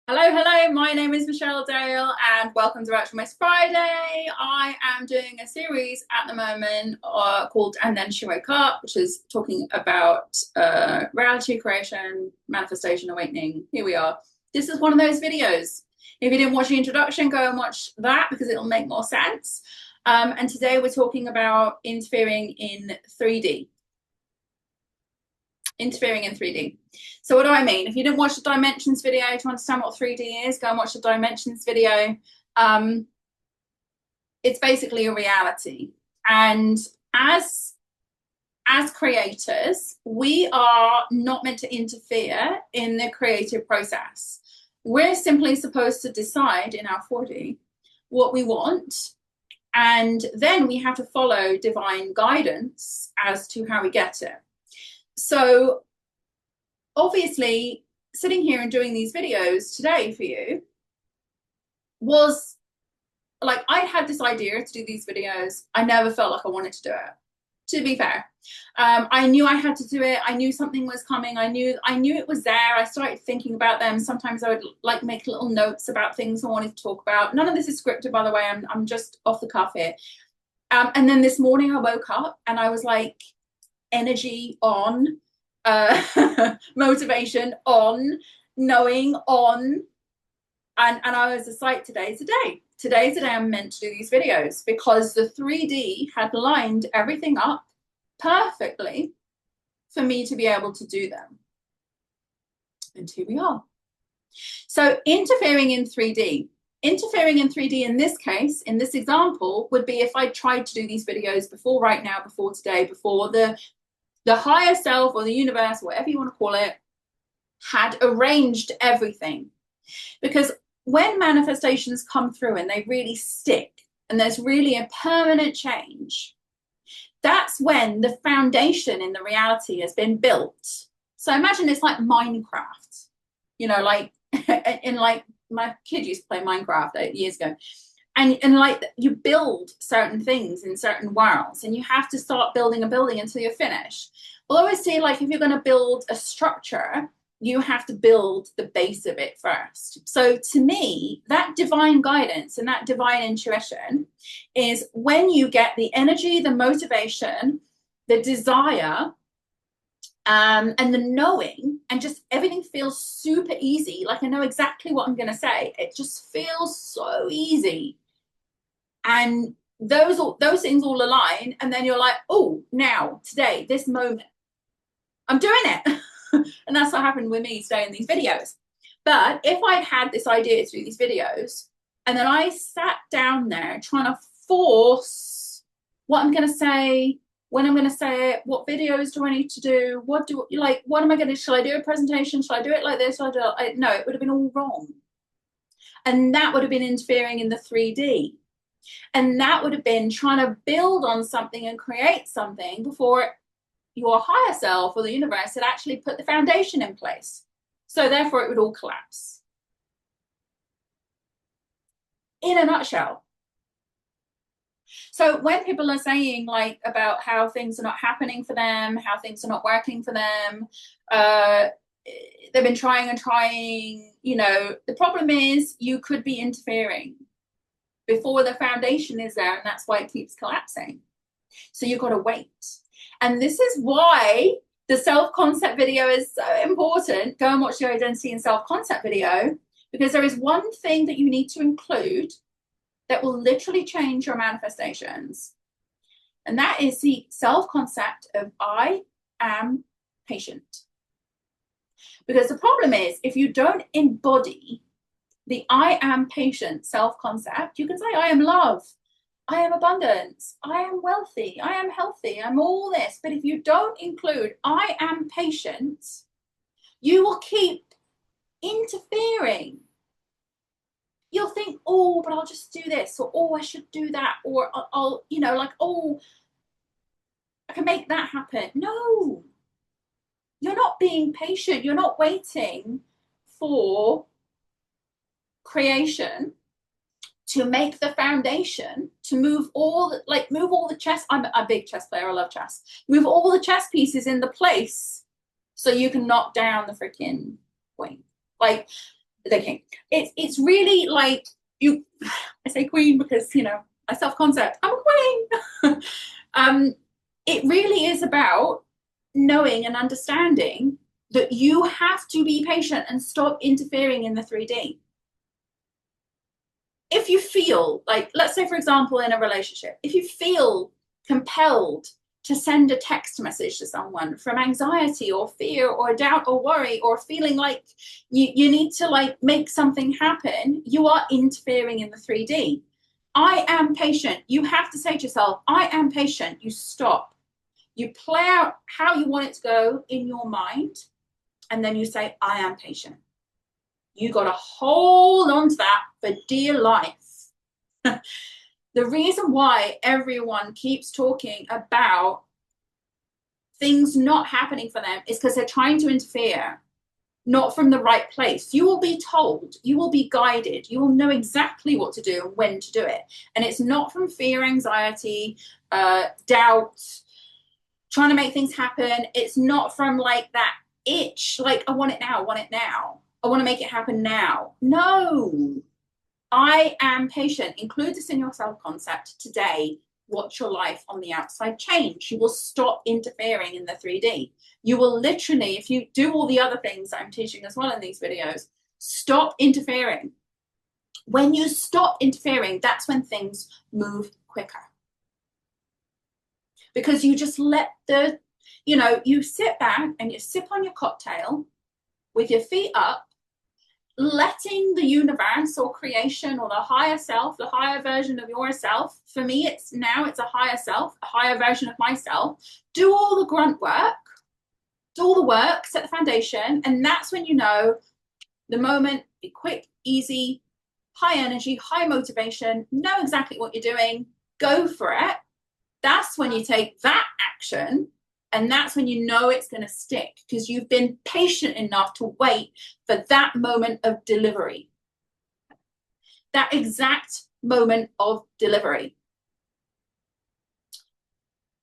Hello, my name is Michelle Dale and welcome to Virtual Friday. I am doing a series at the moment called And Then She Woke Up, which is talking about reality creation, manifestation, awakening. Here we are. This is one of those videos. If you didn't watch the introduction, go and watch that because it'll make more sense. And today we're talking about interfering in 3D. Interfering in 3D. So what do I mean? If you didn't watch the dimensions video to understand what 3D is, go and watch the dimensions video. It's basically a reality. And as creators, we are not meant to interfere in the creative process. We're simply supposed to decide in our 4D what we want, and then we have to follow divine guidance as to how we get it. So obviously sitting here and doing these videos today for you was like, I had this idea to do these videos. I never felt like I wanted to do it, to be fair. I knew I had to do it. I knew something was coming. I knew it was there. I started thinking about them. Sometimes I would like make little notes about things I wanted to talk about. None of this is scripted, by the way. I'm just off the cuff here. And then this morning I woke up and I was like, energy on, motivation on, knowing on, and I was just like, today's the day I'm meant to do these videos, because the 3D had lined everything up perfectly for me to be able to do them. And here we are. So interfering in 3D in this case, in this example, would be if I tried to do these videos before right now, before today, before the higher self or the universe, whatever you want to call it, had arranged everything. Because when manifestations come through and they really stick and there's really a permanent change, that's when the foundation in the reality has been built. So imagine it's like Minecraft, you know, like in like my kid used to play Minecraft years ago. And like you build certain things in certain worlds, and you have to start building a building until you're finished. Well, I always say, like, if you're going to build a structure, you have to build the base of it first. So to me, that divine guidance and that divine intuition is when you get the energy, the motivation, the desire, and the knowing, and just everything feels super easy. Like I know exactly what I'm going to say. It just feels so easy. And those things all align, and then you're like, oh, now, today, this moment, I'm doing it. And that's what happened with me today in these videos. But if I'd had this idea to do these videos, and then I sat down there trying to force what I'm going to say, when I'm going to say it, what videos do I need to do, what am I going to, shall I do a presentation, shall I do it like this, shall I do it? No, it would have been all wrong. And that would have been interfering in the 3D. And that would have been trying to build on something and create something before your higher self or the universe had actually put the foundation in place. So therefore it would all collapse. In a nutshell. So when people are saying like about how things are not happening for them, how things are not working for them, they've been trying and trying, you know, the problem is you could be interfering before the foundation is there, and that's why it keeps collapsing. So you've got to wait. And this is why the self-concept video is so important. Go and watch the identity and self-concept video, because there is one thing that you need to include that will literally change your manifestations. And that is the self-concept of I am patient. Because the problem is, if you don't embody the I am patient self-concept, you can say I am love, I am abundance, I am wealthy, I am healthy, I'm all this. But if you don't include I am patient, you will keep interfering. You'll think, oh, but I'll just do this, or oh, I should do that, or I'll, you know, like, oh, I can make that happen. No, you're not being patient. You're not waiting for creation to make the foundation, to move all the chess. I'm a big chess player. I love chess. Move all the chess pieces into place so you can knock down the freaking queen. Like, the king. It's really like you, I say queen because, you know, I self-concept, I'm a queen. It really is about knowing and understanding that you have to be patient and stop interfering in the 3D. If you feel like, let's say, for example, in a relationship, if you feel compelled to send a text message to someone from anxiety or fear or doubt or worry, or feeling like you need to like make something happen, you are interfering in the 3D. I am patient. You have to say to yourself, I am patient. You stop. You play out how you want it to go in your mind, and then you say, I am patient. You got to hold on to that for dear life. The reason why everyone keeps talking about things not happening for them is because they're trying to interfere, not from the right place. You will be told, you will be guided, you will know exactly what to do and when to do it. And it's not from fear, anxiety, doubt, trying to make things happen. It's not from like that itch, like I want it now, I want it now. I want to make it happen now. No, I am patient. Include this in your self-concept today. Watch your life on the outside change. You will stop interfering in the 3D. You will literally, if you do all the other things that I'm teaching as well in these videos, stop interfering. When you stop interfering, that's when things move quicker. Because you just let the, you know, you sit back and you sip on your cocktail with your feet up, letting the universe or creation or the higher self, the higher version of yourself, for me it's a higher self, a higher version of myself, do all the grunt work, do all the work, set the foundation, and that's when you know the moment, be quick, easy, high energy, high motivation, know exactly what you're doing, go for it. That's when you take that action. And that's when you know it's going to stick, because you've been patient enough to wait for that moment of delivery. That exact moment of delivery.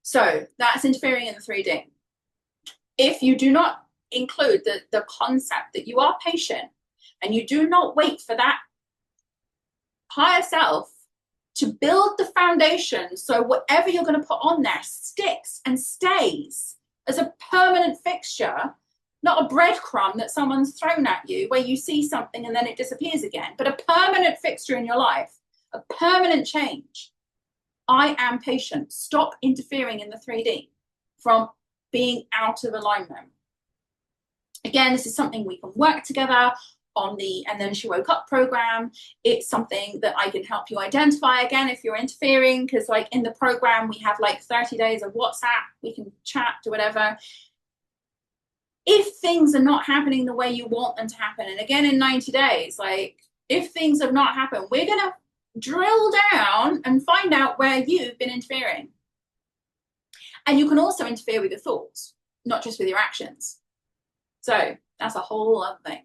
So that's interfering in the 3D. If you do not include the concept that you are patient and you do not wait for that higher self to build the foundation, so whatever you're going to put on there sticks and stays as a permanent fixture, not a breadcrumb that someone's thrown at you where you see something and then it disappears again, but a permanent fixture in your life, a permanent change. I am patient. Stop interfering in the 3D from being out of alignment. Again, this is something we can work together on the And Then She Woke Up program. It's something that I can help you identify again if you're interfering, because like in the program we have like 30 days of WhatsApp, we can chat, do whatever. If things are not happening the way you want them to happen, and again in 90 days, like if things have not happened, we're gonna drill down and find out where you've been interfering. And you can also interfere with your thoughts, not just with your actions. So that's a whole other thing.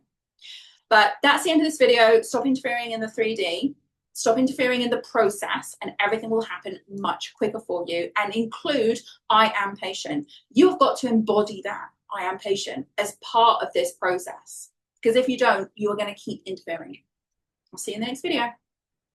But that's the end of this video. Stop interfering in the 3D, stop interfering in the process, and everything will happen much quicker for you. And include, I am patient. You've got to embody that, I am patient, as part of this process. Because if you don't, you are going to keep interfering. I'll see you in the next video.